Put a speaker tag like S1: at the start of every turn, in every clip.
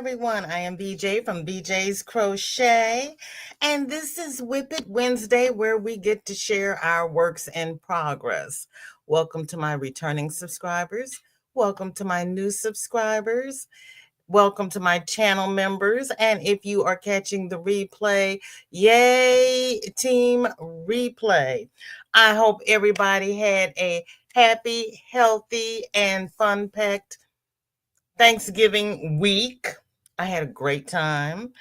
S1: everyone. I am BJ from BJ's Crochet, and this is WIP It Wednesday, where we get to share our works in progress. Welcome to my returning subscribers. Welcome to my new subscribers. Welcome to my channel members. And if you are catching the replay, yay, Team Replay. I hope everybody had a happy, healthy, and fun-packed Thanksgiving week. I had a great time.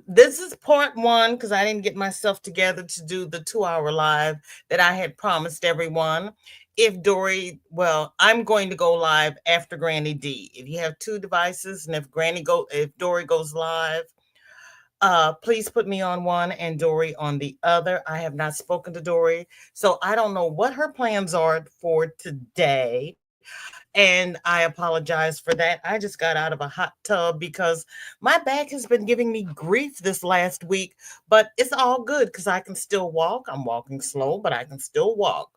S1: This is part one because I didn't get myself together to do the 2-hour live that I had promised everyone. If I'm going to go live after Granny D. If you have two devices and if Dory goes live, please put me on one and Dory on the other. I have not spoken to Dory, so I don't know what her plans are for today. And I apologize for that. I just got out of a hot tub because my back has been giving me grief this last week, but it's all good because I can still walk. I'm walking slow, but I can still walk.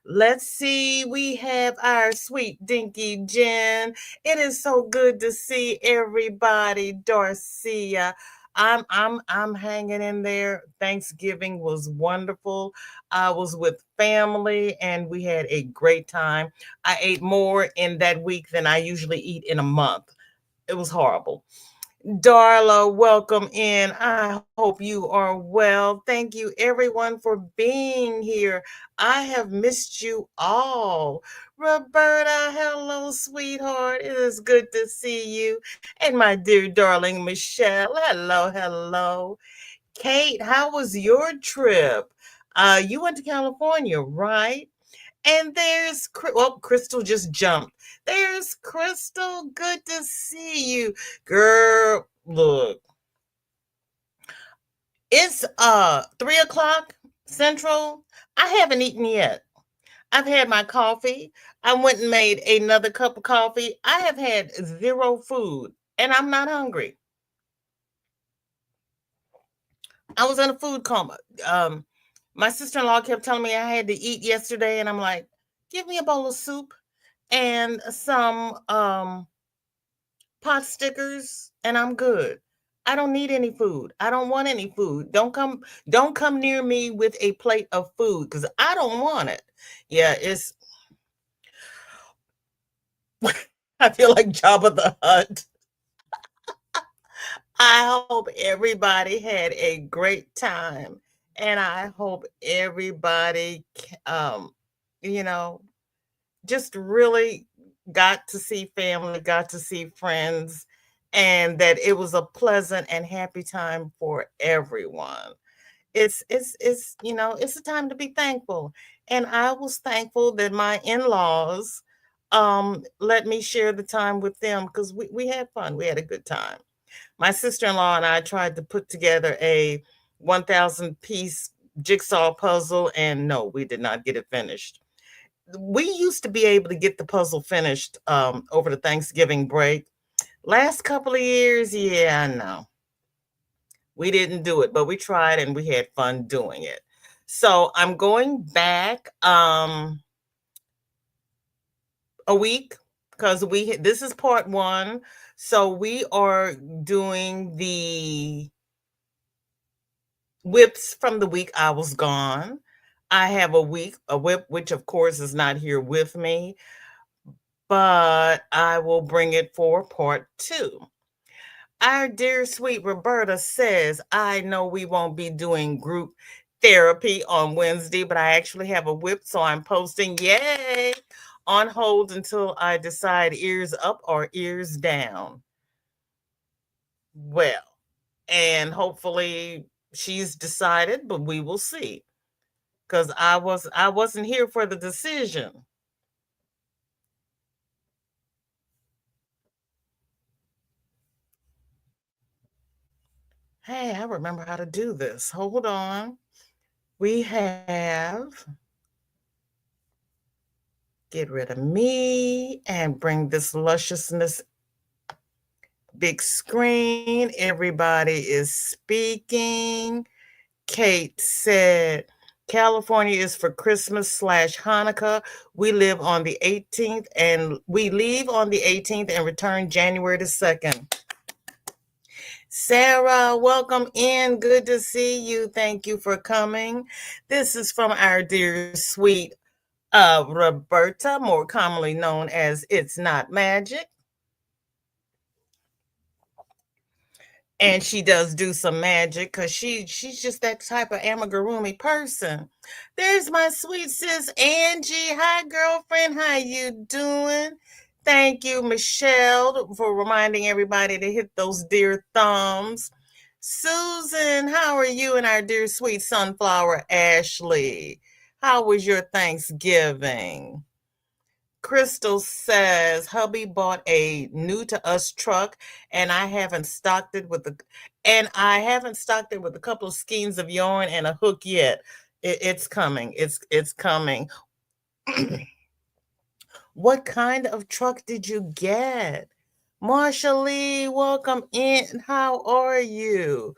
S1: Let's see. We have our sweet Dinky Jen. It is so good to see everybody. Darcia. I'm hanging in there. Thanksgiving was wonderful. I was with family and we had a great time. I ate more in that week than I usually eat in a month. It was horrible. Darla, welcome in. I hope you are well. Thank you, everyone, for being here. I have missed you all. Roberta, hello, sweetheart. It is good to see you. And my dear darling Michelle, hello. Kate, how was your trip? You went to California, right? And Crystal just jumped. There's Crystal. Good to see you. Girl, look. It's 3:00 Central. I haven't eaten yet. I've had my coffee. I went and made another cup of coffee. I have had zero food and I'm not hungry. I was in a food coma. My sister-in-law kept telling me I had to eat yesterday, and I'm like, give me a bowl of soup and some pot stickers, and I'm good. I don't need any food. I don't want any food. Don't come near me with a plate of food because I don't want it. Yeah, it's I feel like Jabba the Hutt. I hope everybody had a great time. And I hope everybody, you know, just really got to see family, got to see friends, and that it was a pleasant and happy time for everyone. It's a time to be thankful. And I was thankful that my in-laws let me share the time with them because we had fun. We had a good time. My sister-in-law and I tried to put together a 1,000 piece jigsaw puzzle, and no, we did not get it finished. We used to be able to get the puzzle finished over the Thanksgiving break. Last couple of years, yeah, no. We didn't do it, but we tried and we had fun doing it. So I'm going back a week because this is part one. So we are doing the WIPs from the week I was gone. I have a WIP, which of course is not here with me, but I will bring it for part two. Our dear sweet Roberta says, I know we won't be doing group therapy on Wednesday, but I actually have a WIP, so I'm posting, yay, on hold until I decide ears up or ears down. Well, and hopefully she's decided, but we will see. Because I wasn't here for the decision. Hey, I remember how to do this. Hold on. We have get rid of me and bring this lusciousness big screen. Everybody is speaking. Kate said, California is for Christmas/Hanukkah. We live on the 18th and we leave on the 18th and return January the 2nd. Sarah, welcome in. Good to see you. Thank you for coming. This is from our dear sweet Roberta, more commonly known as It's Not Magic. And she does do some magic because she's just that type of amigurumi person. There's my sweet sis Angie. Hi, girlfriend. How you doing? Thank you, Michelle, for reminding everybody to hit those dear thumbs. Susan, how are you and our dear sweet sunflower Ashley? How was your Thanksgiving? Crystal says hubby bought a new to us truck and I haven't stocked it with a couple of skeins of yarn and a hook yet. It's coming. It's coming. What kind of truck did you get? Marsha Lee, welcome in. How are you?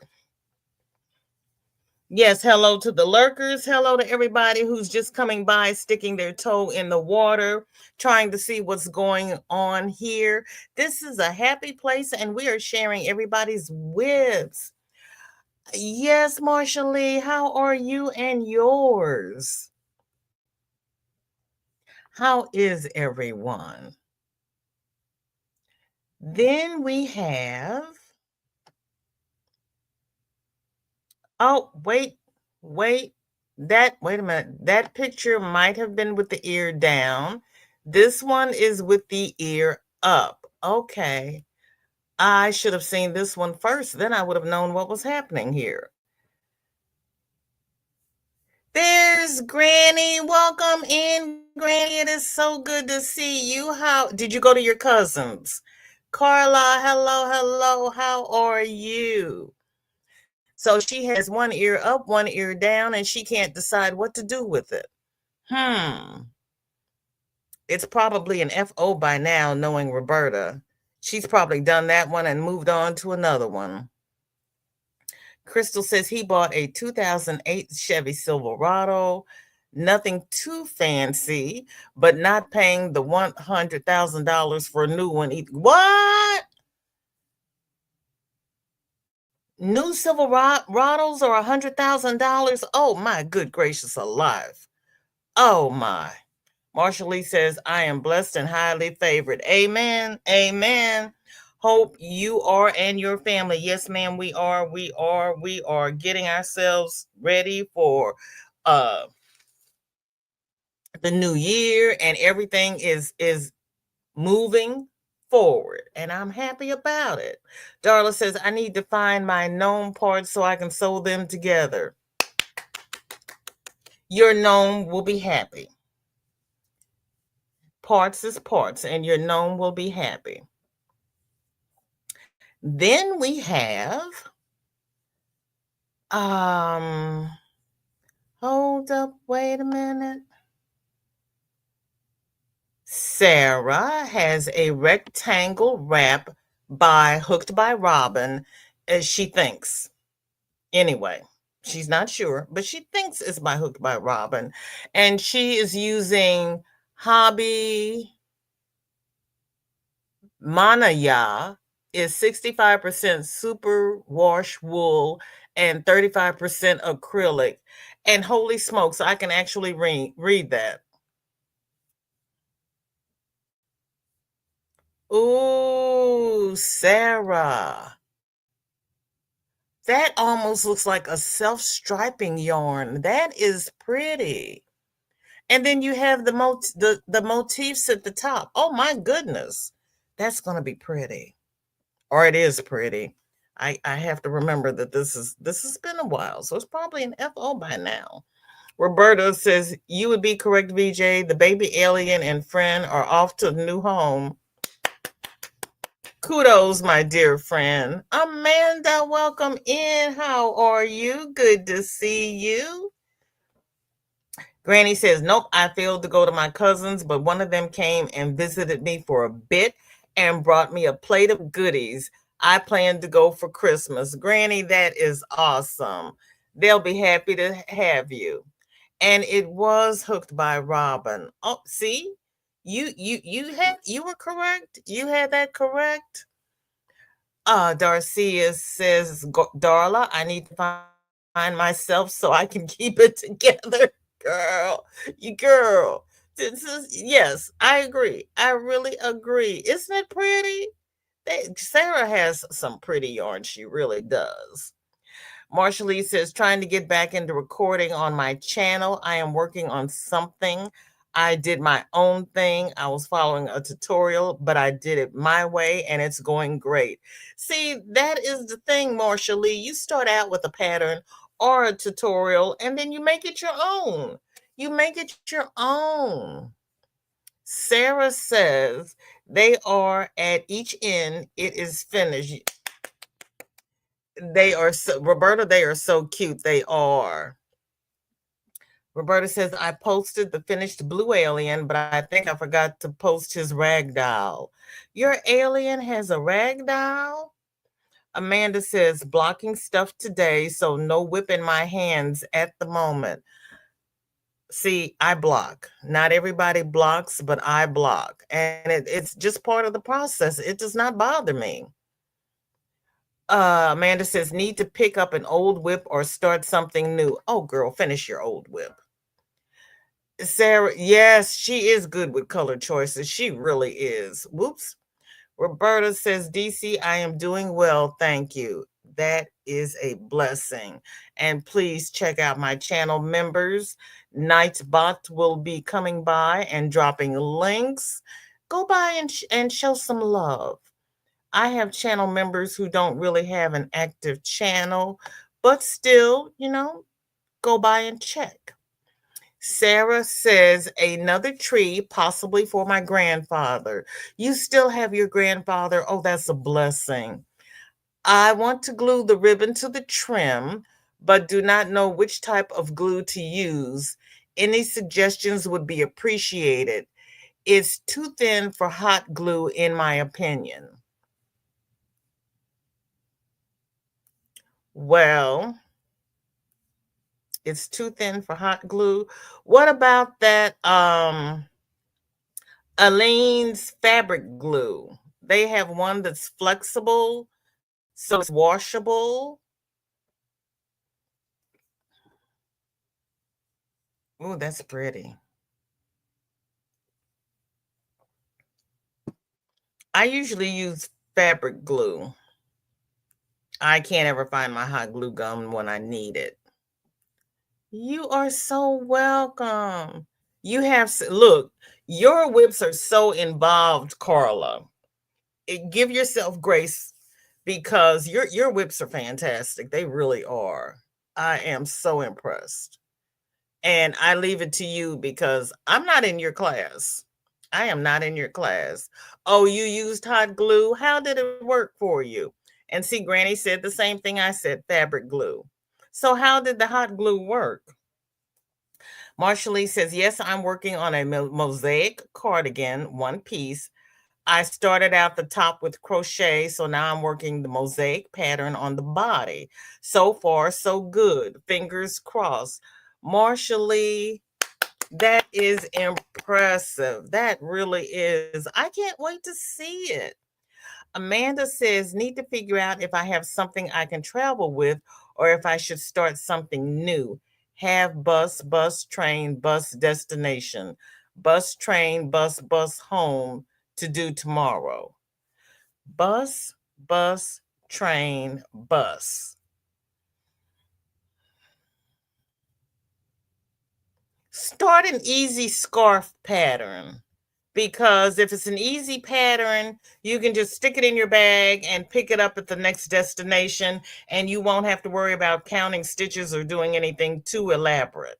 S1: Yes, hello to the lurkers. Hello to everybody who's just coming by, sticking their toe in the water, trying to see what's going on here. This is a happy place, and we are sharing everybody's whips. Yes, Marsha Lee, how are you and yours? How is everyone? Then we have, oh, wait, wait a minute. That picture might have been with the ear down. This one is with the ear up. Okay. I should have seen this one first. Then I would have known what was happening here. There's Granny. Welcome in, Granny. It is so good to see you. How did you go to your cousins? Carla, hello. How are you? So she has one ear up, one ear down, and she can't decide what to do with it. It's probably an FO by now, knowing Roberta. She's probably done that one and moved on to another one. Crystal says he bought a 2008 Chevy Silverado. Nothing too fancy, but not paying the $100,000 for a new one. What? New Silverados are $100,000? Oh, my good gracious alive. Oh, my. Marsha Lee says, I am blessed and highly favored. Amen. Amen. Hope you are and your family. Yes, ma'am, we are. We are getting ourselves ready for the new year, and everything is moving forward, and I'm happy about it. Darla says, I need to find my gnome parts so I can sew them together. Your gnome will be happy. Parts is parts, and your gnome will be happy. Then we have, hold up, wait a minute. Sarah has a rectangle wrap by Hooked by Robin, as she thinks. Anyway, she's not sure, but she thinks it's by Hooked by Robin. And she is using Hobby Manaya is 65% super wash wool and 35% acrylic. And holy smokes, I can actually read that. Ooh, Sarah. That almost looks like a self-striping yarn. That is pretty. And then you have the motifs at the top. Oh my goodness. That's going to be pretty. Or it is pretty. I have to remember that this has been a while, so it's probably an FO by now. Roberta says, you would be correct, VJ. The baby alien and friend are off to the new home. Kudos, my dear friend. Amanda, welcome in. How are you? Good to see you. Granny says, nope, I failed to go to my cousins, but one of them came and visited me for a bit and brought me a plate of goodies. I plan to go for Christmas. Granny, that is awesome. They'll be happy to have you. And it was Hooked by Robin. Oh, see? You were correct. You had that correct. Darcia says, Darla, I need to find myself so I can keep it together. Girl, girl. This is, yes, I agree. I really agree. Isn't it pretty? Sarah has some pretty yarn. She really does. Marsha Lee says, trying to get back into recording on my channel. I am working on something. I did my own thing. I was following a tutorial, but I did it my way and it's going great. See, that is the thing, Marsha Lee. You start out with a pattern or a tutorial and then you make it your own. You make it your own. Sarah says they are at each end. It is finished. They are so, Roberta, they are so cute. They are. Roberta says, I posted the finished blue alien, but I think I forgot to post his rag doll. Your alien has a rag doll? Amanda says, blocking stuff today, so no whip in my hands at the moment. See, I block. Not everybody blocks, but I block. And it's just part of the process. It does not bother me. Amanda says, need to pick up an old whip or start something new. Oh, girl, finish your old whip. Sarah, yes, she is good with color choices. She really is. Whoops. Roberta says, DC, I am doing well. Thank you. That is a blessing. And please check out my channel members. Nightbot will be coming by and dropping links. Go by and show some love. I have channel members who don't really have an active channel, but still, go by and check. Sarah says, another tree, possibly for my grandfather. You still have your grandfather? Oh, that's a blessing. I want to glue the ribbon to the trim, but do not know which type of glue to use. Any suggestions would be appreciated. It's too thin for hot glue, in my opinion. Well, it's too thin for hot glue. What about that Aleene's fabric glue? They have one that's flexible, so it's washable. Oh, that's pretty. I usually use fabric glue. I can't ever find my hot glue gun when I need it. You are so welcome. You have, look, your whips are so involved, Carla. Give yourself grace because your whips are fantastic. They really are. I am so impressed. And I leave it to you because I'm not in your class. I am not in your class. Oh, you used hot glue? How did it work for you? And see, Granny said the same thing I said, fabric glue. So how did the hot glue work? Marsha Lee says, yes, I'm working on a mosaic cardigan, one piece. I started out the top with crochet, so now I'm working the mosaic pattern on the body. So far, so good. Fingers crossed. Marsha Lee, that is impressive. That really is. I can't wait to see it. Amanda says, need to figure out if I have something I can travel with or if I should start something new. Have bus, train, bus destination, bus, train, bus home to do tomorrow. Bus, train, bus. Start an easy scarf pattern because if it's an easy pattern, you can just stick it in your bag and pick it up at the next destination, and you won't have to worry about counting stitches or doing anything too elaborate.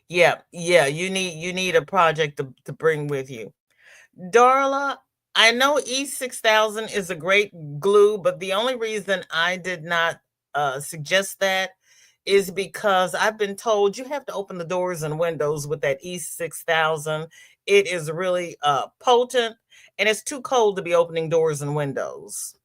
S1: Yeah, you need a project to bring with you. Darla, I know E6000 is a great glue, but the only reason I did not suggest that is because I've been told you have to open the doors and windows with that E6000. It is really potent and it's too cold to be opening doors and windows.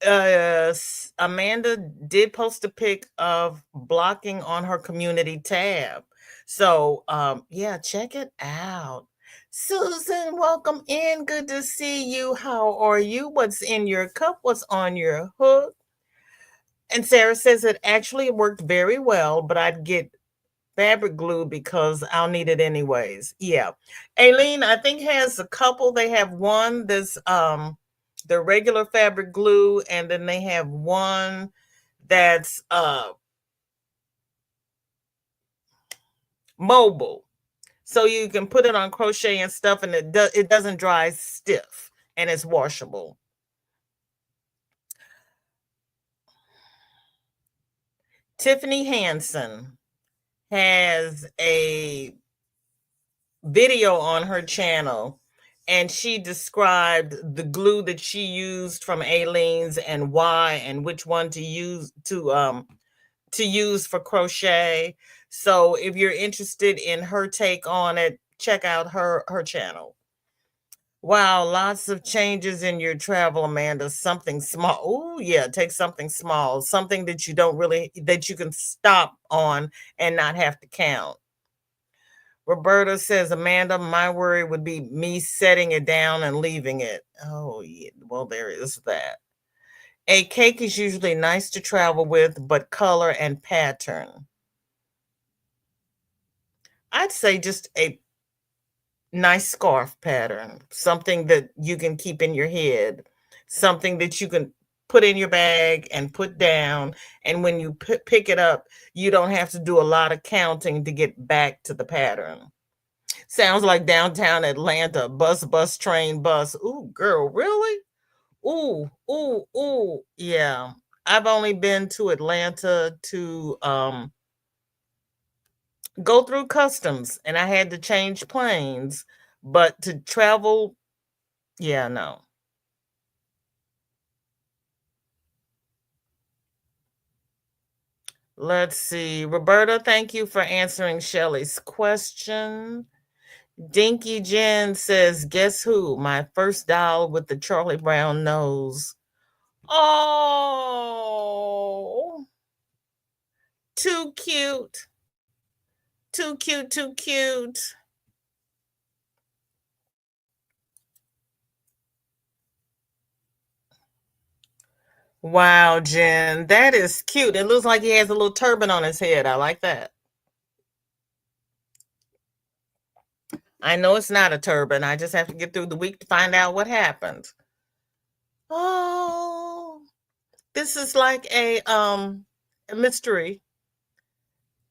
S1: Amanda did post a pic of blocking on her community tab. So, yeah, check it out. Susan, welcome in. Good to see you. How are you? What's in your cup? What's on your hook? And Sarah says it actually worked very well, but I'd get fabric glue because I'll need it anyways. Yeah. Aileen, I think has a couple. They have one that's the regular fabric glue, and then they have one that's mobile. So you can put it on crochet and stuff, and it doesn't dry stiff, and it's washable. Tiffany Hansen has a video on her channel, and she described the glue that she used from Aileen's and why and which one to use for crochet. So if you're interested in her take on it, check out her channel. Wow, lots of changes in your travel, Amanda. Something small. Oh, yeah, take something small, something that you don't really that you can stop on and not have to count. Roberta says, Amanda, my worry would be me setting it down and leaving it. Oh, yeah. Well, there is that. A cake is usually nice to travel with, but color and pattern. I'd say just a nice scarf pattern, something that you can keep in your head, something that you can put in your bag and put down. And when you pick it up, you don't have to do a lot of counting to get back to the pattern. Sounds like downtown Atlanta, bus, train, bus. Ooh, girl, really? Ooh, ooh, ooh. Yeah. I've only been to Atlanta to go through customs, and I had to change planes, but to travel, yeah, no. Let's see. Roberta, thank you for answering Shelley's question. Dinky Jen says, guess who? My first doll with the Charlie Brown nose. Oh, too cute. Too cute, too cute. Wow, Jen, that is cute. It looks like he has a little turban on his head. I like that. I know it's not a turban. I just have to get through the week to find out what happened. Oh, this is like a mystery.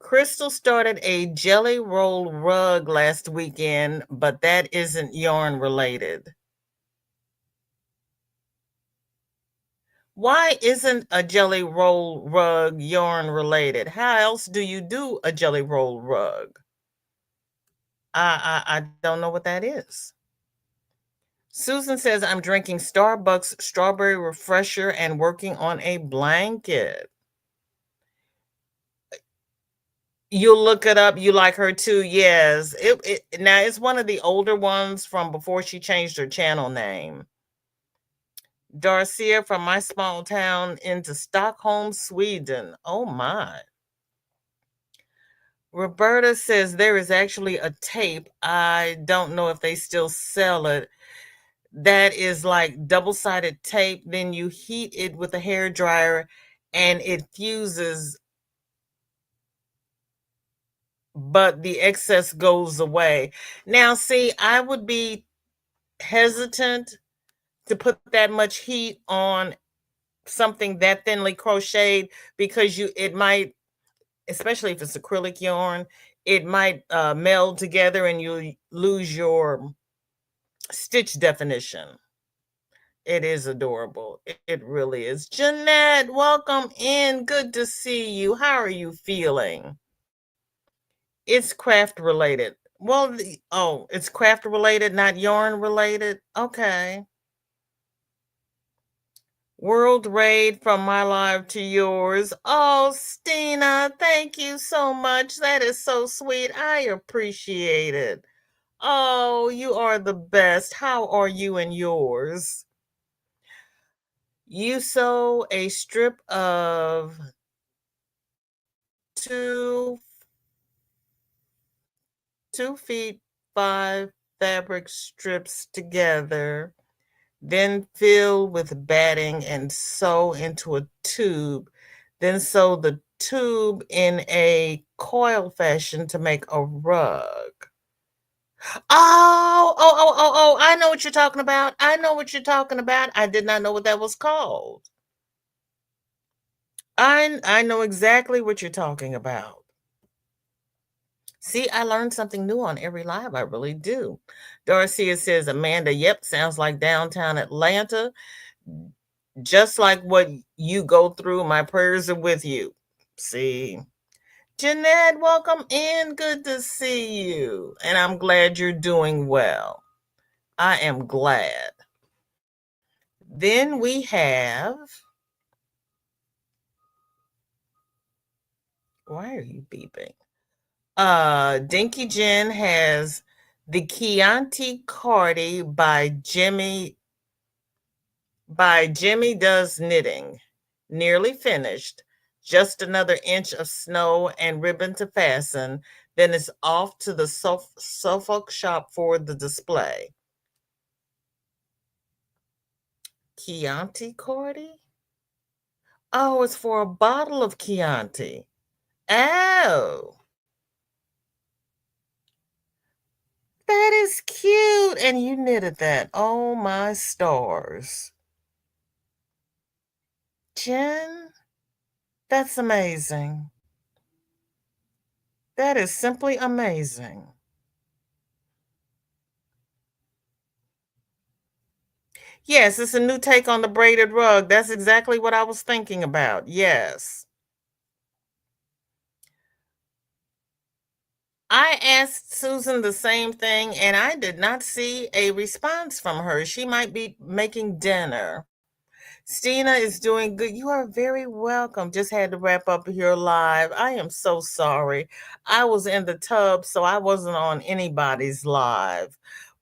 S1: Crystal started a jelly roll rug last weekend, but that isn't yarn related. Why isn't a jelly roll rug yarn related? How else do you do a jelly roll rug? I don't know what that is. Susan says, I'm drinking Starbucks strawberry refresher and working on a blanket. You'll look it up. You like her too. Yes. Now it's one of the older ones from before she changed her channel name. Darcia from my small town into Stockholm, Sweden. Oh my. Roberta says there is actually a tape. I don't know if they still sell it. That is like double-sided tape. Then you heat it with a hair dryer and it fuses, but the excess goes away. Now, see, I would be hesitant to put that much heat on something that thinly crocheted because it might, especially if it's acrylic yarn, it might meld together and you lose your stitch definition. It is adorable. It really is. Jeanette, welcome in. Good to see you. How are you feeling? It's craft related. Well, it's craft related, not yarn related. Okay. World raid from my live to yours. Oh, Stina, thank you so much. That is so sweet. I appreciate it. Oh, you are the best. How are you and yours? You sew a strip of 2 2 feet 5 fabric strips together, then fill with batting and sew into a tube, then sew the tube in a coil fashion to make a rug. I know what you're talking about. I know what you're talking about. I did not know what that was called. I know exactly what you're talking about. See, I learned something new on every live. I really do. Dorothea says, Amanda, yep, sounds like downtown Atlanta. Just like what you go through, my prayers are with you. See, Jeanette, welcome in. Good to see you. And I'm glad you're doing well. I am glad. Then we have, why are you beeping? Dinky Jen has the Chianti Cardi by Jimmy Does Knitting. Nearly finished. Just another inch of snow and ribbon to fasten. Then it's off to the Suffolk shop for the display. Chianti Cardi? Oh, it's for a bottle of Chianti. Oh, that is cute. And you knitted that. Oh, my stars. Jen, that's amazing. That is simply amazing. Yes, it's a new take on the braided rug. That's exactly what I was thinking about. Yes. I asked Susan the same thing and I did not see a response from her. She might be making dinner. Stina is doing good. You are very welcome. Just had to wrap up here live. I am so sorry. I was in the tub, so I wasn't on anybody's live.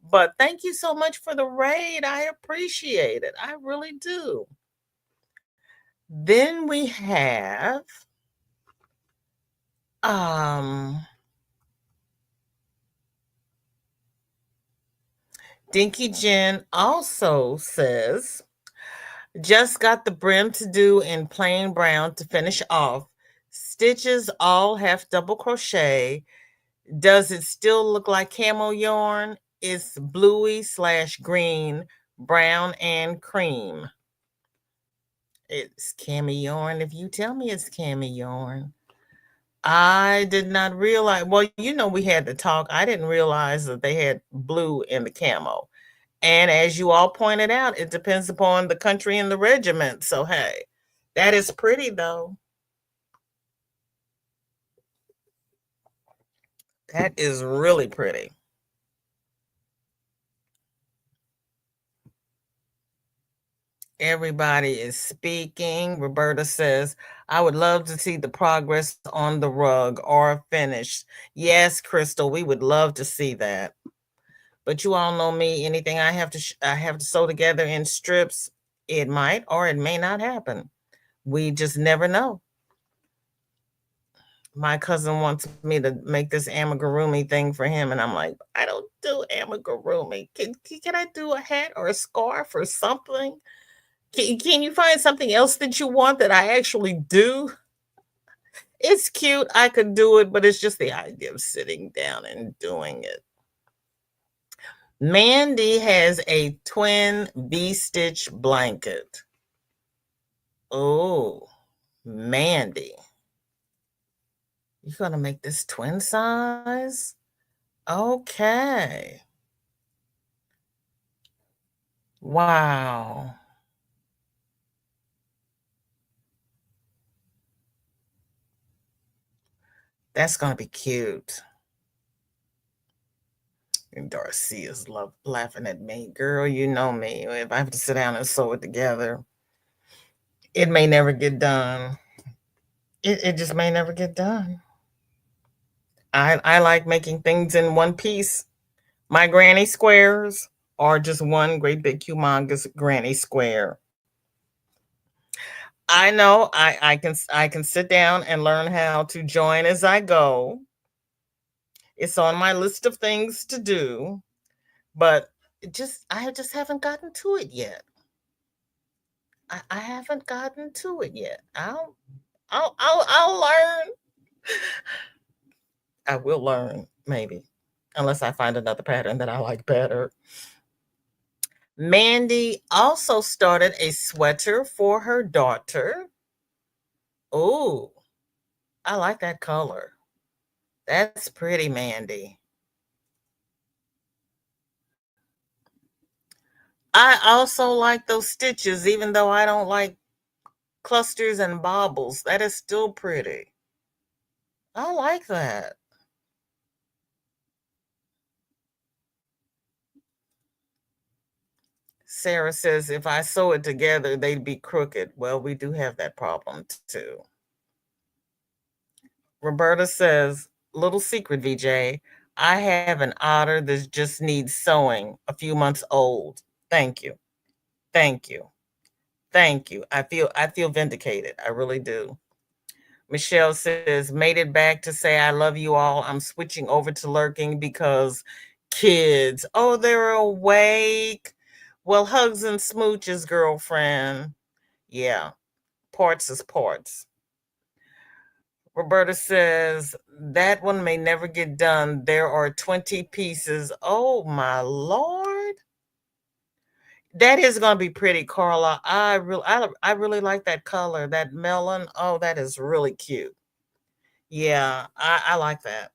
S1: But thank you so much for the raid. I appreciate it. I really do. Then we have um Dinky Jen also says, just got the brim to do in plain brown to finish off. Stitches all half double crochet. Does it still look like camo yarn? It's bluey / green, brown, and cream. It's cami yarn. If you tell me it's cami yarn. I did not realize. Well, we had to talk. I didn't realize that they had blue in the camo. And as you all pointed out, it depends upon the country and the regiment. So, hey, that is pretty, though. That is really pretty. Everybody is speaking. Roberta says, I would love to see the progress on the rug or finished. Yes, Crystal, we would love to see that. But you all know me. Anything I have to sew together in strips, it might or it may not happen. We just never know. My cousin wants me to make this amigurumi thing for him, and I'm like, I don't do amigurumi. Can I do a hat or a scarf or something? Can you find something else that you want that I actually do? It's cute. I could do it, but it's just the idea of sitting down and doing it. Mandy has a twin V-stitch blanket. Oh, Mandy. You're going to make this twin size? Okay. Wow. That's going to be cute. And Darcy is laughing at me. Girl, you know me. If I have to sit down and sew it together, it may never get done. It just may never get done. I like making things in one piece. My granny squares are just one great big humongous granny square. I know I can sit down and learn how to join as I go. It's on my list of things to do. but I just haven't gotten to it yet. I haven't gotten to it yet. I'll learn. I will learn, maybe, unless I find another pattern that I like better. Mandy also started a sweater for her daughter. Oh, I like that color. That's pretty, Mandy. I also like those stitches, even though I don't like clusters and bobbles. That is still pretty. I like that. Sarah says if I sew it together, they'd be crooked. Well, we do have that problem too. Roberta says, little secret, VJ. I have an otter that just needs sewing, a few months old. Thank you. Thank you. Thank you. I feel vindicated. I really do. Michelle says, made it back to say I love you all. I'm switching over to lurking because kids. Oh, they're awake. Well, hugs and smooches, girlfriend. Yeah, parts is parts. Roberta says, that one may never get done. There are 20 pieces. Oh, my Lord. That is going to be pretty, Carla. I really like that color, that melon. Oh, that is really cute. Yeah, I like that.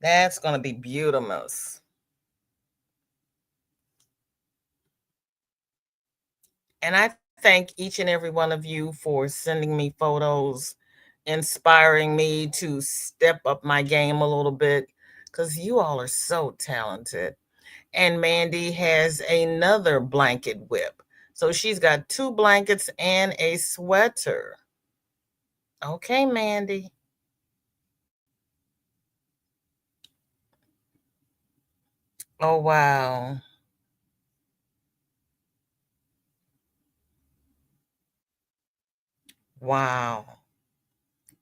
S1: That's going to be beautiful. And I thank each and every one of you for sending me photos, inspiring me to step up my game a little bit because you all are so talented. And Mandy has another blanket whip. So she's got two blankets and a sweater. Okay, Mandy. Oh, wow. Wow.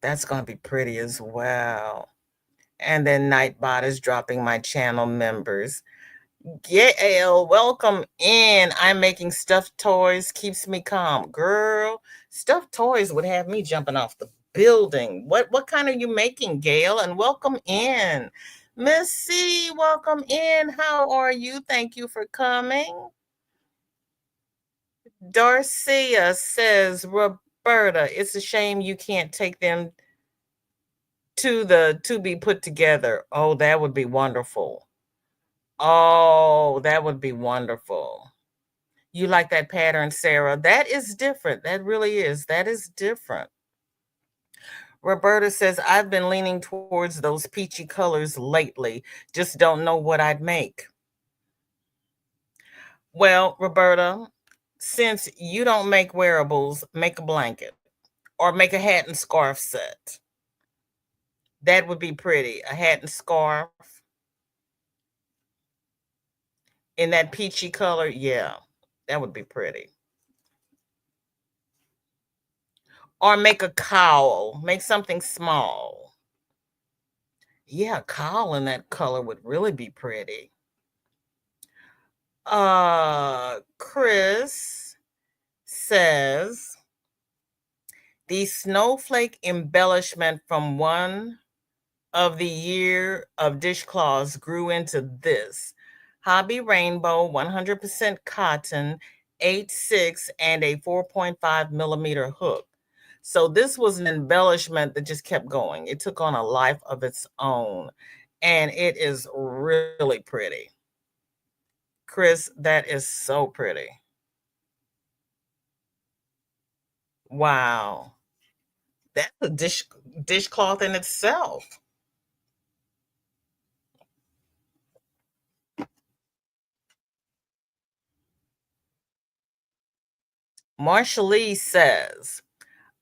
S1: That's going to be pretty as well. And then Nightbot is dropping my channel members. Gail, welcome in. I'm making stuffed toys, keeps me calm. Girl, stuffed toys would have me jumping off the building. What kind are you making, Gail? And welcome in. Miss C, welcome in. How are you? Thank you for coming. Darcia says, Roberta, it's a shame you can't take them to the to be put together. Oh, that would be wonderful. Oh, that would be wonderful. You like that pattern, Sarah? That is different. That really is. That is different. Roberta says, I've been leaning towards those peachy colors lately. Just don't know what I'd make. Well, Roberta, since you don't make wearables, make a blanket or make a hat and scarf set. That would be pretty. A hat and scarf in that peachy color. Yeah, that would be pretty. Or make a cowl, make something small. Yeah, a cowl in that color would really be pretty. Chris says the snowflake embellishment from one of the year of dishcloths grew into this. Hobby Rainbow, 100% cotton, 8.6, and a 4.5 millimeter hook. So this was an embellishment that just kept going. It took on a life of its own, and it is really pretty. Chris, that is so pretty. Wow. That's a dishcloth in itself. Marsha Lee says,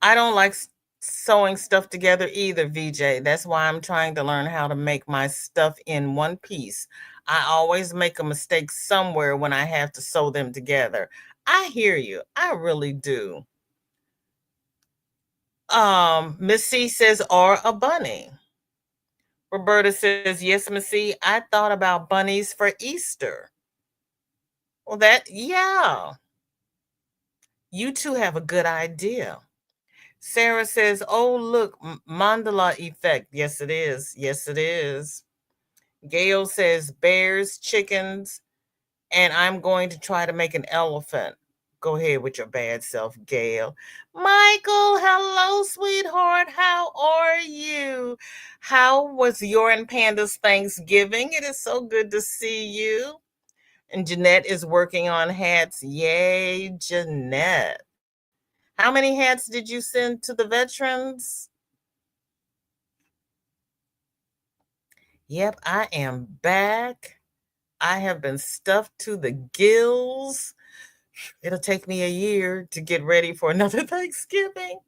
S1: I don't like sewing stuff together either, VJ. That's why I'm trying to learn how to make my stuff in one piece. I always make a mistake somewhere when I have to sew them together. I hear you. I really do. Miss C says, or a bunny. Roberta says, yes, Missy, I thought about bunnies for Easter. Well, yeah, you two have a good idea. Sarah says, oh, look, mandala effect. Yes, it is. Yes, it is. Gail says, bears, chickens, and I'm going to try to make an elephant. Go ahead with your bad self, Gail. Michael, hello, sweetheart. How are you? How was your and Panda's Thanksgiving? It is so good to see you. And Jeanette is working on hats. Yay, Jeanette. How many hats did you send to the veterans? Yep, I am back. I have been stuffed to the gills. It'll take me a year to get ready for another Thanksgiving.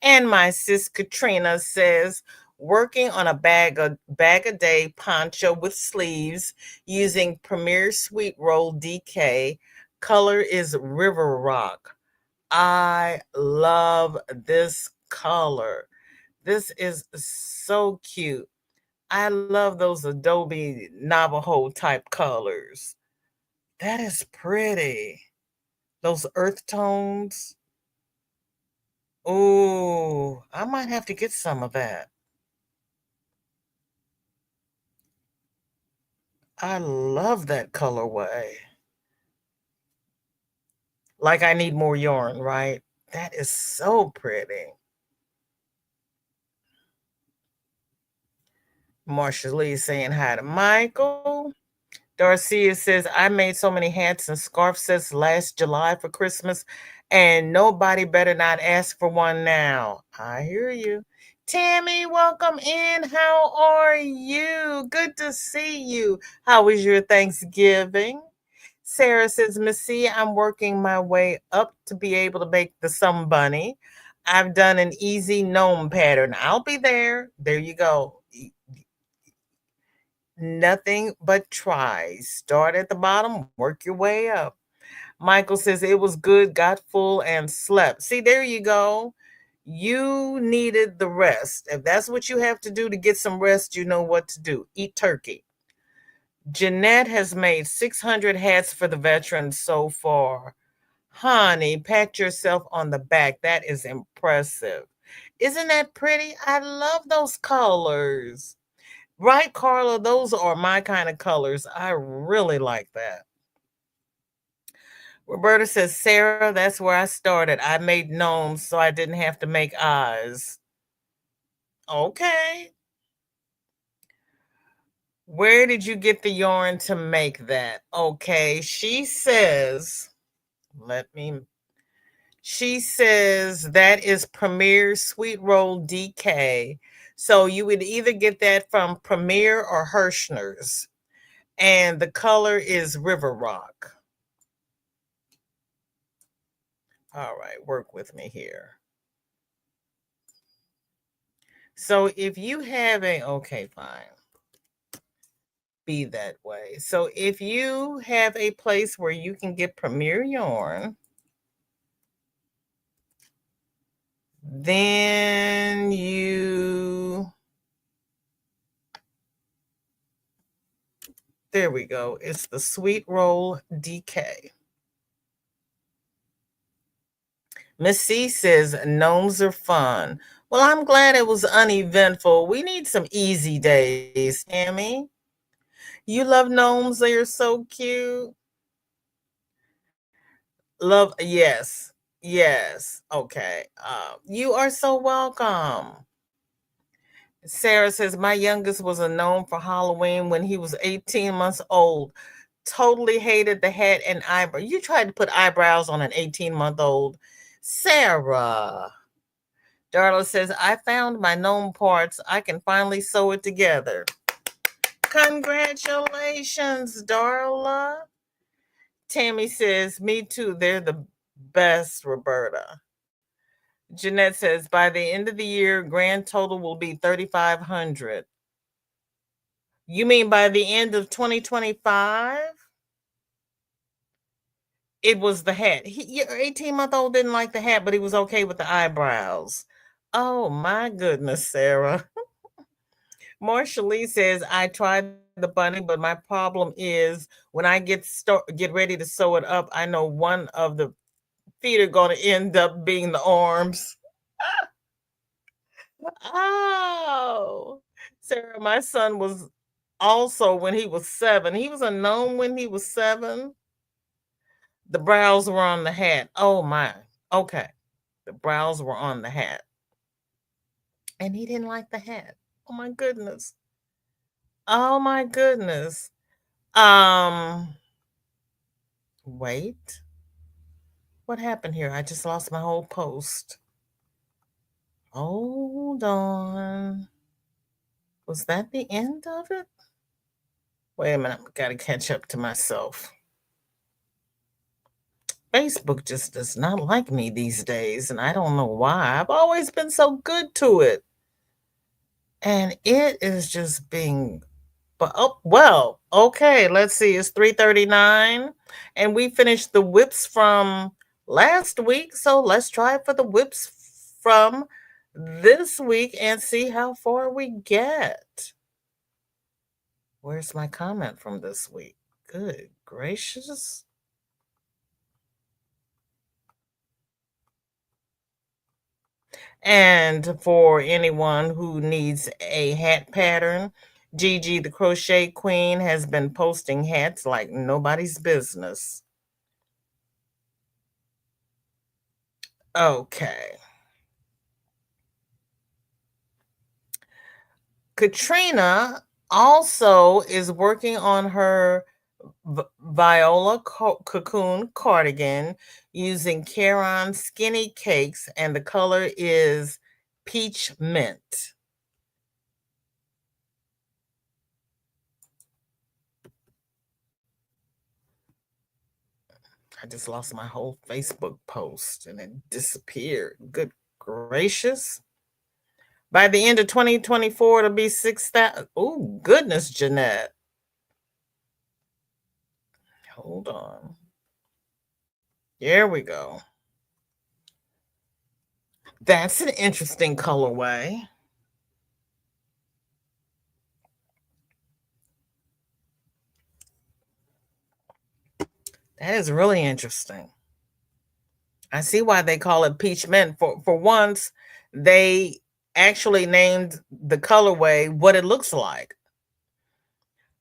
S1: And my sis Katrina says, working on a bag a day poncho with sleeves using Premier Sweet Roll DK. Color is River Rock. I love this color. This is so cute. I love those Adobe Navajo type colors. That is pretty. Those earth tones. Oh, I might have to get some of that. I love that colorway. Like I need more yarn, right? That is so pretty. Marsha Lee saying hi to Michael. Darcia says, I made so many hats and scarves since last July for Christmas, and nobody better not ask for one now. I hear you. Tammy, welcome in. How are you? Good to see you. How was your Thanksgiving? Sarah says, Missy, I'm working my way up to be able to make the Sun Bunny. I've done an easy gnome pattern. I'll be there. There you go. Nothing but try. Start at the bottom, work your way up. Michael says it was good, got full, and slept. See, there you go. You needed the rest. If that's what you have to do to get some rest, you know what to do. Eat turkey. Jeanette has made 600 hats for the veterans so far. Honey, pat yourself on the back. That is impressive. Isn't that pretty? I love those colors. Right, Carla? Those are my kind of colors. I really like that. Roberta says, Sarah, that's where I started. I made gnomes so I didn't have to make eyes. Okay. Where did you get the yarn to make that? Okay. She says that is Premier Sweet Roll DK. So you would either get that from Premier or Hirschner's. And the color is River Rock. All right, work with me here. So if you have okay, fine. Be that way. So if you have a place where you can get Premier yarn, then there we go. It's the Sweet Roll DK. Miss C says gnomes are fun. Well, I'm glad it was uneventful. We need some easy days, Tammy. You love gnomes. They are so cute. Love, yes. Yes. Okay. You are so welcome. Sarah says, my youngest was a gnome for Halloween when he was 18 months old. Totally hated the hat and eyebrow. You tried to put eyebrows on an 18-month-old. Sarah. Darla says, I found my gnome parts. I can finally sew it together. Congratulations, Darla. Tammy says, me too. They're the best, Roberta. Jeanette says, by the end of the year, grand total will be 3,500. You mean by the end of 2025? It was the hat. Your 18-month-old didn't like the hat, but he was okay with the eyebrows. Oh, my goodness, Sarah. Marsha Lee says, I tried the bunny, but my problem is when I get ready to sew it up, I know one of the feet are going to end up being the arms. Oh, Sarah, my son was also when he was 7. He was a gnome when he was 7. The brows were on the hat. Oh my. Okay. The brows were on the hat. And he didn't like the hat. Oh my goodness. Oh my goodness. Um, wait. What happened here? I just lost my whole post. Hold on. Was that the end of it? Wait a minute. I gotta catch up to myself. Facebook just does not like me these days, and I don't know why. I've always been so good to it. And it is just being but oh well, okay, let's see. It's 3:39 and we finished the whips from last week. So let's try for the whips from this week and see how far we get. Where's my comment from this week? Good gracious. And for anyone who needs a hat pattern, Gigi the Crochet Queen has been posting hats like nobody's business. Okay. Katrina also is working on her viola cocoon cardigan using Caron skinny cakes, and the color is peach mint. I just lost my whole Facebook post and it disappeared. Good gracious. By the end of 2024, it'll be 6,000. Oh, goodness, Jeanette. Hold on. There we go. That's an interesting colorway. That is really interesting. I see why they call it peach mint. For once, they actually named the colorway what it looks like.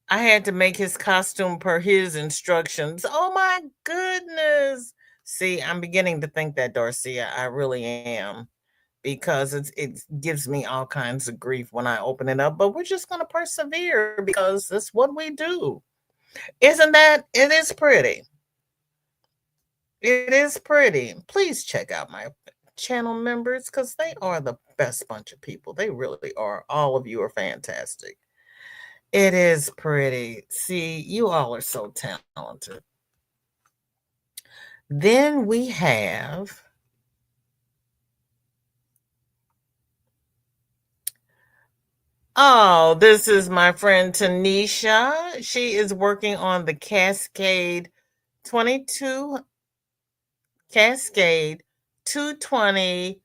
S1: I had to make his costume per his instructions. Oh my goodness. See, I'm beginning to think that, Darcia. I really am. Because it gives me all kinds of grief when I open it up. But we're just gonna persevere because that's what we do. Isn't that it is pretty? It is pretty. Please check out my channel members because they are the best bunch of people. They really are. All of you are fantastic. It is pretty. See, you all are so talented. Then we have oh, this is my friend Tanisha. She is working on the Cascade 22 Cascade 220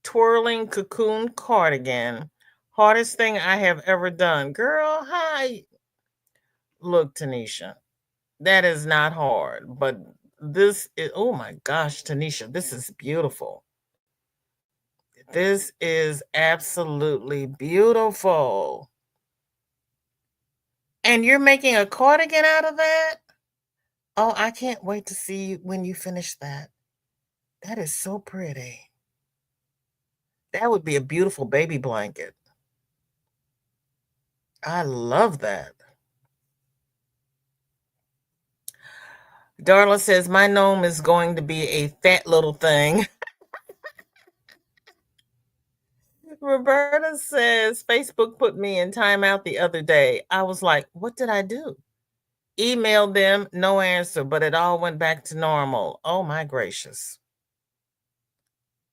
S1: twirling cocoon cardigan. Hardest thing I have ever done. Girl, hi. Look, Tanisha, that is not hard, but this is, oh my gosh, Tanisha, this is beautiful. This is absolutely beautiful. And you're making a cardigan out of that? Oh, I can't wait to see you when you finish that. That is so pretty. That would be a beautiful baby blanket. I love that. Darla says, my gnome is going to be a fat little thing. Roberta says, Facebook put me in timeout the other day. I was like, what did I do? Emailed them, no answer, but it all went back to normal. Oh my gracious.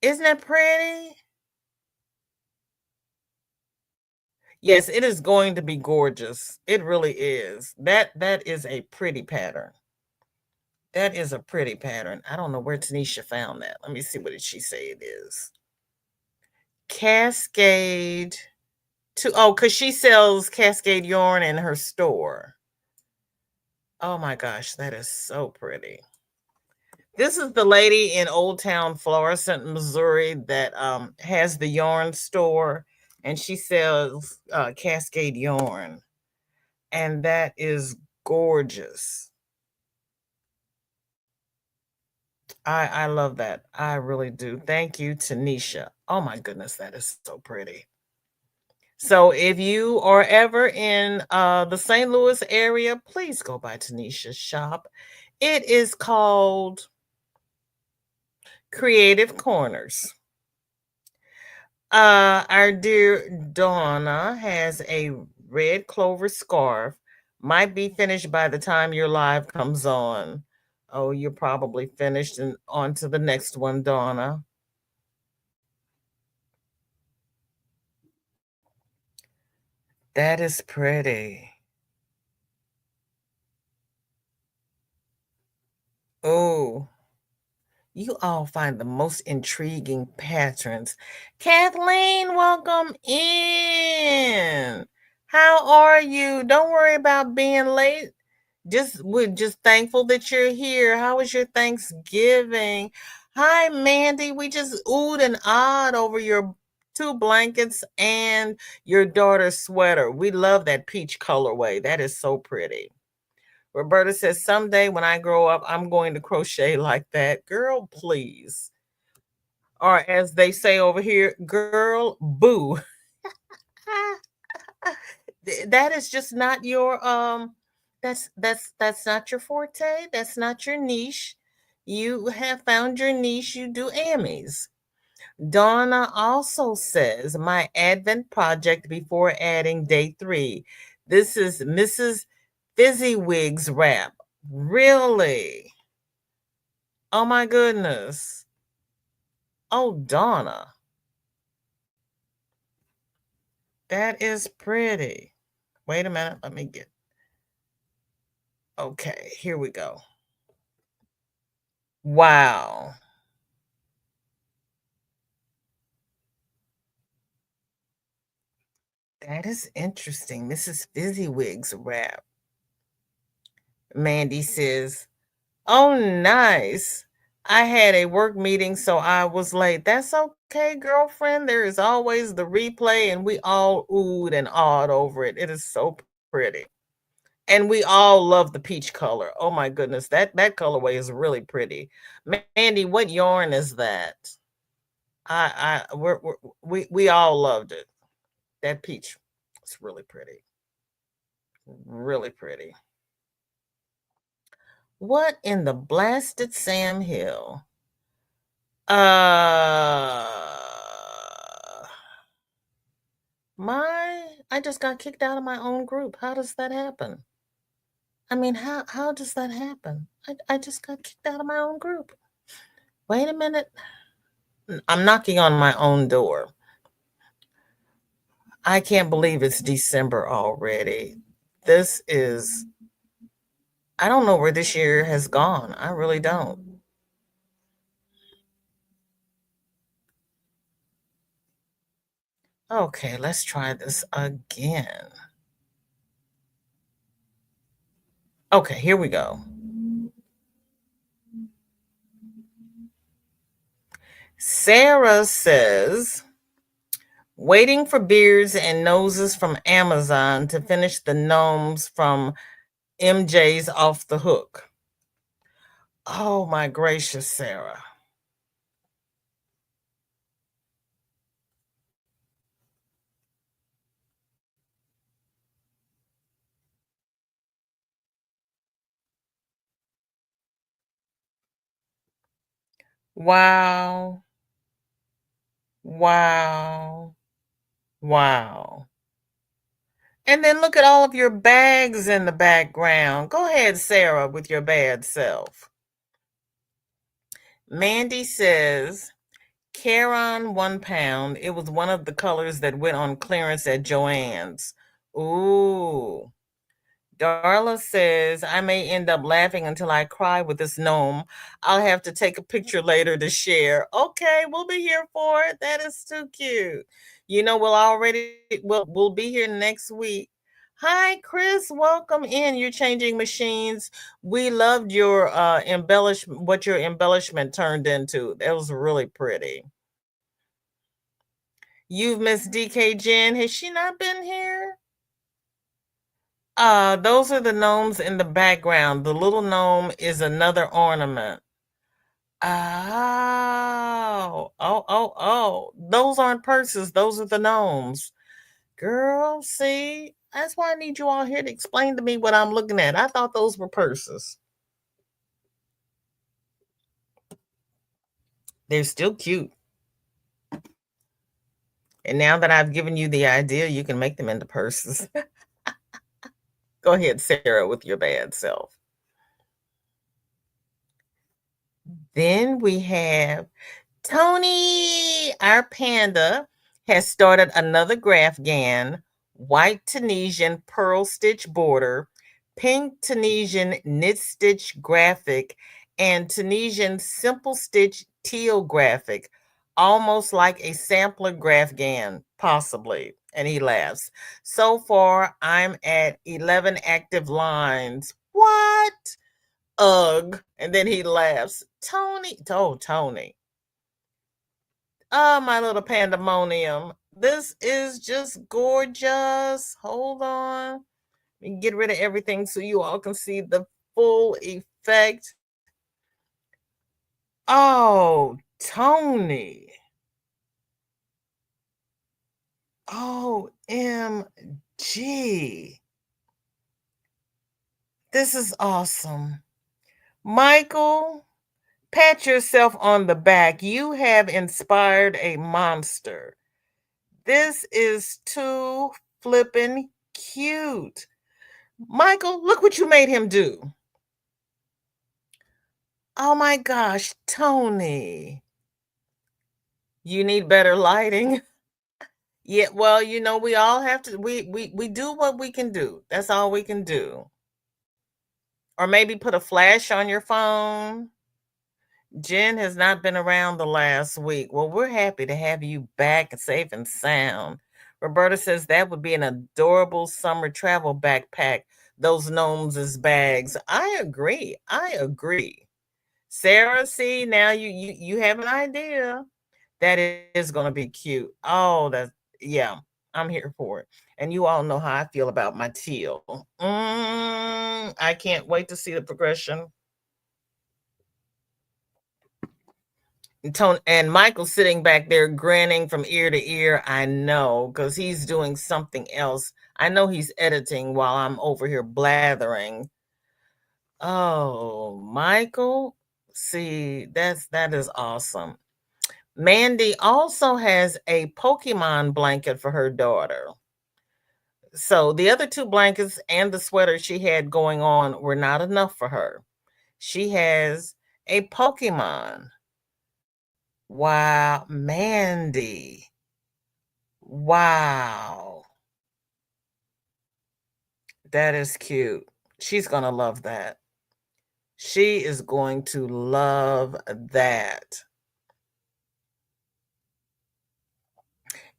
S1: Isn't that pretty? Yes, it is going to be gorgeous. It really is. That is a pretty pattern. That is a pretty pattern. I don't know where Tanisha found that. Let me see what did she say it is. Cascade Because she sells Cascade yarn in her store. Oh my gosh, that is so pretty. This is the lady in Old Town Florissant, Missouri that has the yarn store, and she sells Cascade yarn, and that is gorgeous. I love that. I really do. Thank you, Tanisha. Oh my goodness, that is so pretty. So if you are ever in the St. Louis area, please go by Tanisha's shop. It is called Creative Corners. Our dear Donna has a red clover scarf. Might be finished by the time your live comes on. Oh, you're probably finished and on to the next one, Donna. That is pretty. Oh, you all find the most intriguing patterns. Kathleen, welcome in. How are you? Don't worry about being late. We're just thankful that you're here. How was your Thanksgiving? Hi, Mandy. We just oohed and awed over your two blankets and your daughter's sweater. We love that peach colorway. That is so pretty. Roberta says, someday when I grow up, I'm going to crochet like that. Girl, please. Or as they say over here, girl, boo. That is just not your that's not your forte. That's not your niche. You have found your niche. You do Emmys. Donna also says, my Advent project before adding day 3. This is Mrs. Fizzywig's wrap. Really? Oh my goodness. Oh, Donna. That is pretty. Wait a minute. Let me get. Okay, here we go. Wow. That is interesting. Mrs. Fizzywig's wrap. Mandy says, oh, nice. I had a work meeting, so I was late. That's okay, girlfriend. There is always the replay, and we all oohed and awed over it. It is so pretty. And we all love the peach color. Oh my goodness, that colorway is really pretty. Mandy, what yarn is that? We all loved it. That peach, it's really pretty. Really pretty. What in the blasted Sam Hill? I just got kicked out of my own group. How does that happen? I mean, how does that happen? I just got kicked out of my own group. Wait a minute. I'm knocking on my own door. I can't believe it's December already. This is I don't know where this year has gone. I really don't. Okay, let's try this again. Okay, here we go. Sarah says, waiting for beards and noses from Amazon to finish the gnomes from MJ's Off the Hook. Oh my gracious, Sarah. Wow. Wow. Wow. And then look at all of your bags in the background. Go ahead, Sarah, with your bad self. Mandy says, Caron 1 pound. It was one of the colors that went on clearance at Joann's. Ooh. Darla says, I may end up laughing until I cry with this gnome. I'll have to take a picture later to share. Okay, we'll be here for it. That is too cute. You know, we'll be here next week. Hi, Chris. Welcome in. You're changing machines. We loved your embellishment, what your embellishment turned into. That was really pretty. You've missed DK Jen. Has she not been here? Those are the gnomes in the background. The little gnome is another ornament. Oh. Those aren't purses. Those are the gnomes. Girl, see? That's why I need you all here to explain to me what I'm looking at. I thought those were purses. They're still cute. And now that I've given you the idea, you can make them into purses. Go ahead, Sarah, with your bad self. Then we have Tony, our panda, has started another Grafgan, white Tunisian pearl stitch border, pink Tunisian knit stitch graphic, and Tunisian simple stitch teal graphic, almost like a sampler Grafgan, possibly. And he laughs. So far, I'm at 11 active lines. What? Ugh. And then he laughs. Tony. Oh, my little pandemonium. This is just gorgeous. Hold on. Let me get rid of everything so you all can see the full effect. Oh, Tony. OMG. This is awesome. Michael, pat yourself on the back. You have inspired a monster. This is too flippin' cute. Michael, look what you made him do. Oh my gosh, Tony. You need better lighting. Yeah, well, you know, we all have to we do what we can do. That's all we can do. Or maybe put a flash on your phone. Jen has not been around the last week. Well, we're happy to have you back safe and sound. Roberta says that would be an adorable summer travel backpack. Those gnomes as bags. I agree. Sarah, see, now you have an idea. That is going to be cute. Oh, yeah, I'm here for it. And you all know how I feel about my teal. I can't wait to see the progression. Tony and Michael sitting back there grinning from ear to ear. I know, because he's doing something else. I know he's editing while I'm over here blathering. Oh, Michael. See, that is awesome. Mandy also has a Pokemon blanket for her daughter. So the other two blankets and the sweater she had going on were not enough for her. She has a Pokemon. Wow, Mandy. Wow. That is cute. She's going to love that. She is going to love that.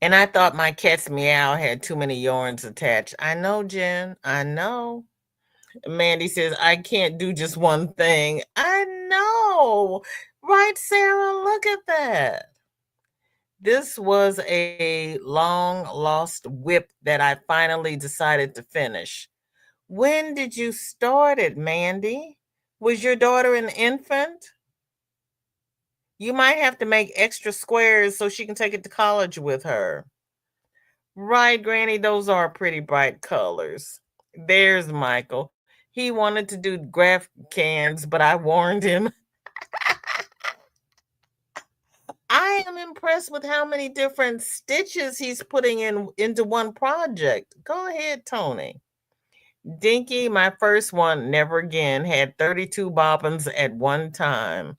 S1: And I thought my cat's meow had too many yarns attached. I know, Jen. I know. Mandy says, I can't do just one thing. I know. Right, Sarah? Look at that. This was a long lost WIP that I finally decided to finish. When did you start it, Mandy? Was your daughter an infant? You might have to make extra squares so she can take it to college with her. Right, Granny, those are pretty bright colors. There's Michael. He wanted to do graph cans, but I warned him. I am impressed with how many different stitches he's putting into one project. Go ahead, Tony. Dinky, my first one, never again, had 32 bobbins at one time.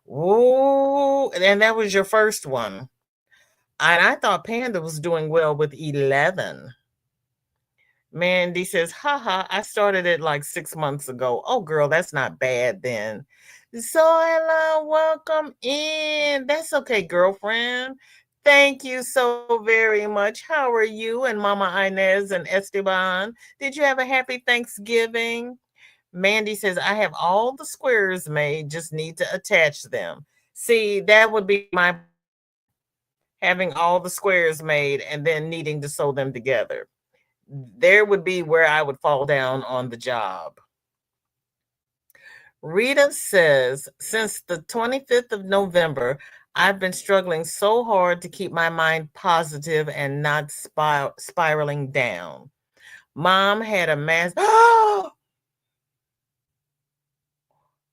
S1: Ooh, and that was your first one. And I thought Panda was doing well with 11. Mandy says, haha, I started it like 6 months ago. Oh, girl, that's not bad then. Zoila, welcome in. That's okay, girlfriend. Thank you so very much. How are you and Mama Inez and Esteban? Did you have a happy Thanksgiving? Mandy says, I have all the squares made, just need to attach them. See, that would be my problem. Having all the squares made and then needing to sew them together. There would be where I would fall down on the job. Rita says, since the 25th of November, I've been struggling so hard to keep my mind positive and not spiraling down. Mom had a mass.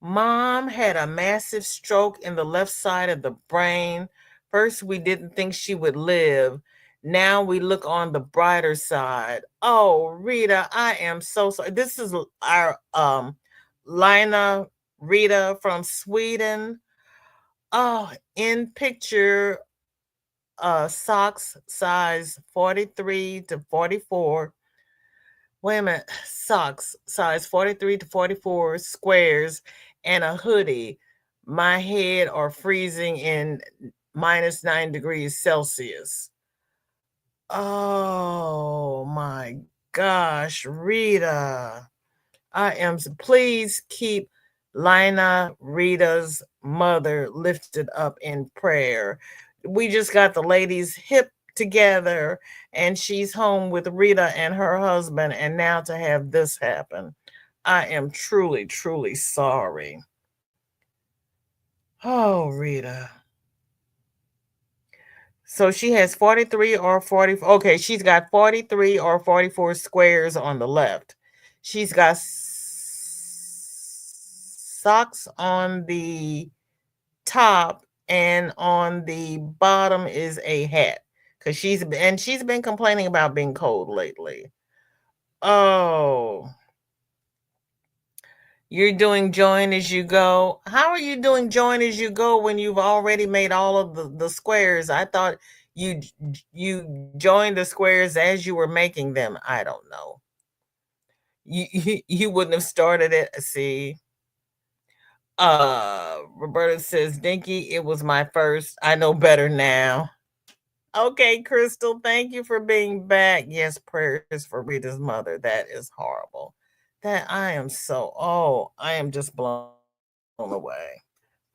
S1: Mom had a massive stroke in the left side of the brain. First, we didn't think she would live. Now we look on the brighter side. Oh, Rita, I am so sorry. This is our Lina Rita from Sweden. Oh, in picture, socks size 43 to 44. Wait a minute, socks size 43 to 44 squares and a hoodie. My head are freezing in -9 degrees Celsius. Oh my gosh, Rita. Please keep Lina Rita's mother lifted up in prayer. We just got the ladies hip together and she's home with Rita and her husband, and now to have this happen. I am truly, truly sorry. Oh, Rita. So she has 43 or 40. Okay, she's got 43 or 44 squares on the left. She's got socks on the top, and on the bottom is a hat. Cause she's been complaining about being cold lately. Oh, you're doing join as you go. How are you doing join as you go when you've already made all of the squares? I thought you you joined the squares as you were making them. I don't know. You wouldn't have started it. See, Roberta says, Dinky, it was my first. I know better now. Okay, Crystal, thank you for being back. Yes, prayers for Rita's mother. That is horrible. That I am so, I am just blown away.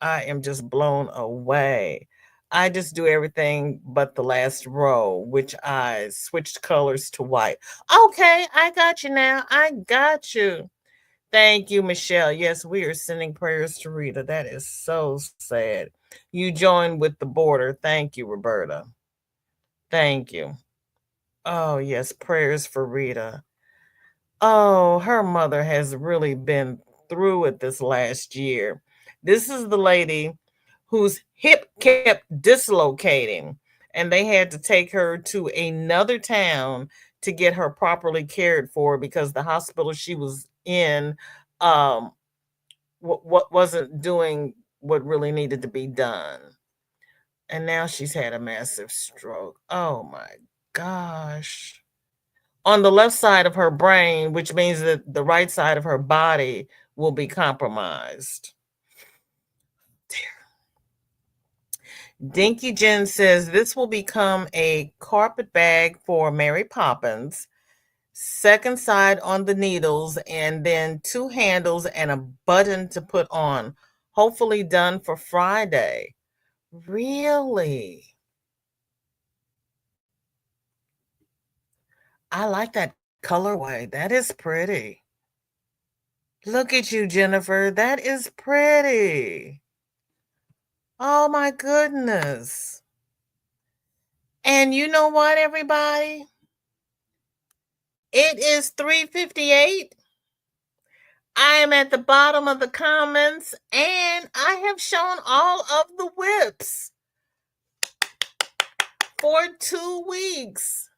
S1: I am just blown away. I just do everything but the last row, which I switched colors to white. Okay, I got you now. I got you. Thank you, Michelle. Yes, we are sending prayers to Rita. That is so sad. You joined with the border. Thank you, Roberta. Thank you. Oh, yes, prayers for Rita. Oh, her mother has really been through it this last year. This is the lady whose hip kept dislocating, and they had to take her to another town to get her properly cared for because the hospital she was in um what wasn't doing what really needed to be done. And now she's had a massive stroke. Oh my gosh. On the left side of her brain, which means that the right side of her body will be compromised. Dinky Jen says this will become a carpet bag for Mary Poppins. Second side on the needles, and then two handles and a button to put on. Hopefully done for Friday. Really? I like that colorway. That is pretty. Look at you, Jennifer. That is pretty. Oh my goodness. And you know what, everybody? It is 3:58. I am at the bottom of the comments and I have shown all of the whips for 2 weeks.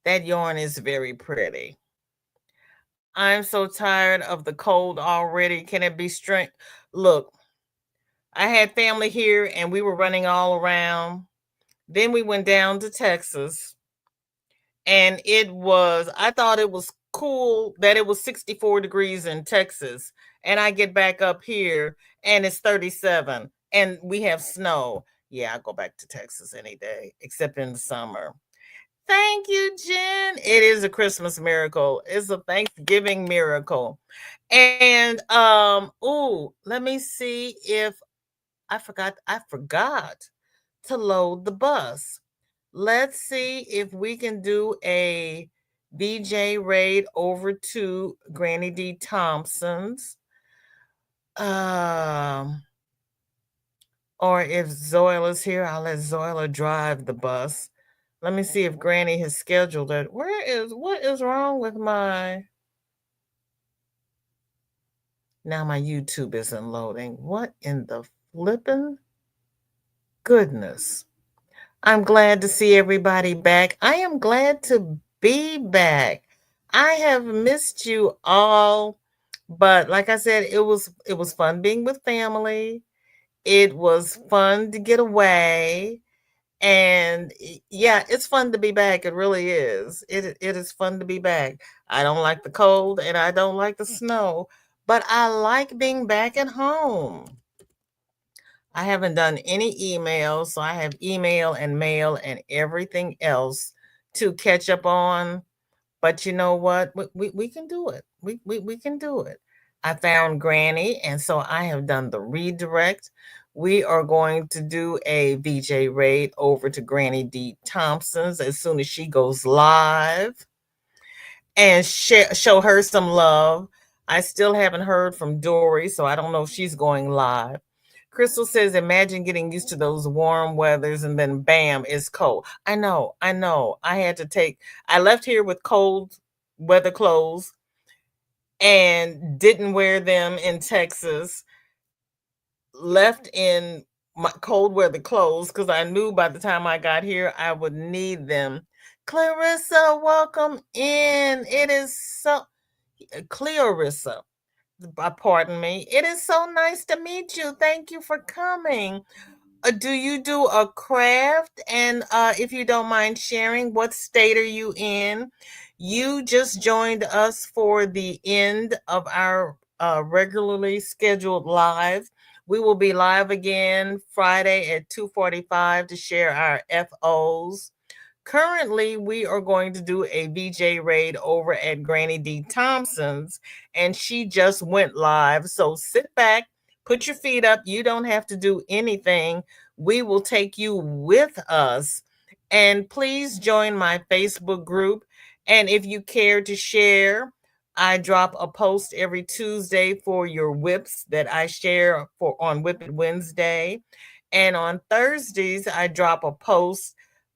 S1: That yarn is very pretty. I'm so tired of the cold already. Can it be strength? Look, I had family here and we were running all around. Then we went down to Texas And I thought it was cool that it was 64 degrees in Texas. And I get back up here and it's 37 and we have snow. Yeah, I go back to Texas any day, except in the summer. Thank you, Jen. It is a Christmas miracle. It's a Thanksgiving miracle. And let me see if I forgot to load the bus. Let's see if we can do a BJ raid over to Granny D Thompson's. Or if Zoila is here, I'll let Zoila drive the bus. Let me see if Granny has scheduled it. What is wrong with now my YouTube isn't loading. What in the flippin' goodness? I'm glad to see everybody back. I am glad to be back. I have missed you all, but like I said, it was fun being with family. It was fun to get away. And yeah, it's fun to be back. It really is. It is fun to be back. I don't like the cold and I don't like the snow, but I like being back at home. I haven't done any emails, so I have email and mail and everything else to catch up on. But you know what? We can do it. We can do it. I found Granny, and so I have done the redirect. We are going to do a VJ raid over to Granny D Thompson's as soon as she goes live and show her some love. I still haven't heard from Dory, so I don't know if she's going live. Crystal says, imagine getting used to those warm weathers and then bam, it's cold. I know. I left here with cold weather clothes and didn't wear them in Texas. Left in my cold weather clothes because I knew by the time I got here, I would need them. Clarissa, welcome in. It is so, Clarissa, pardon me. It is so nice to meet you. Thank you for coming. Do you do a craft? And if you don't mind sharing, what state are you in? You just joined us for the end of our regularly scheduled live. We will be live again Friday at 2:45 to share our FOs. Currently, we are going to do a VJ raid over at Granny D Thompson's, and she just went live. So sit back, put your feet up. You don't have to do anything. We will take you with us. And please join my Facebook group. And if you care to share, I drop a post every Tuesday for your whips that I share for on WIP It Wednesday. And on Thursdays, I drop a post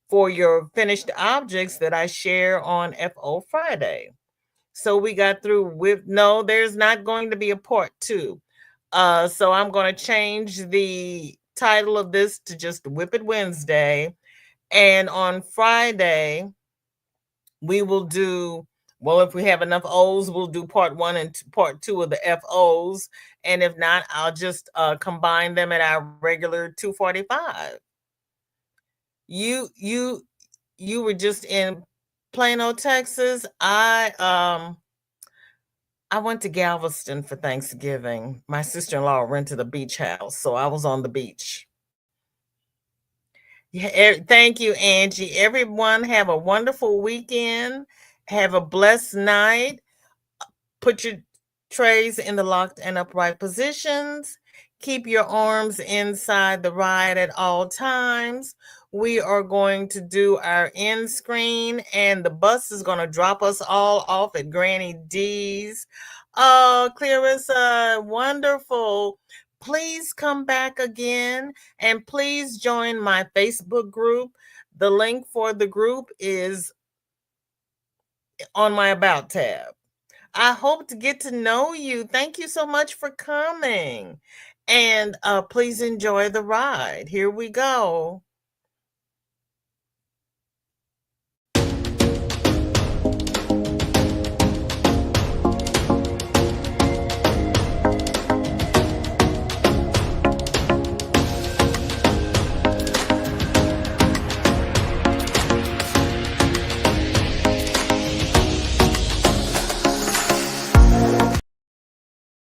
S1: for your finished objects that I share on FO Friday. So we got through with no, there's not going to be a part two. So I'm going to change the title of this to just WIP It Wednesday. And on Friday, we will do, well, if we have enough O's, we'll do part one and part two of the FOs. And if not, I'll just combine them at our regular 2:45. You were just in Plano, Texas. I went to Galveston for Thanksgiving. My sister-in-law rented a beach house, so I was on the beach. Yeah, thank you, Angie. Everyone have a wonderful weekend. Have a blessed night. Put your trays in the locked and upright positions. Keep your arms inside the ride at all times. We are going to do our end screen, and the bus is going to drop us all off at Granny D's. Oh, Clarissa, wonderful. Please come back again, and please join my Facebook group. The link for the group is on my About tab. I hope to get to know you. Thank you so much for coming. And please enjoy the ride. Here we go.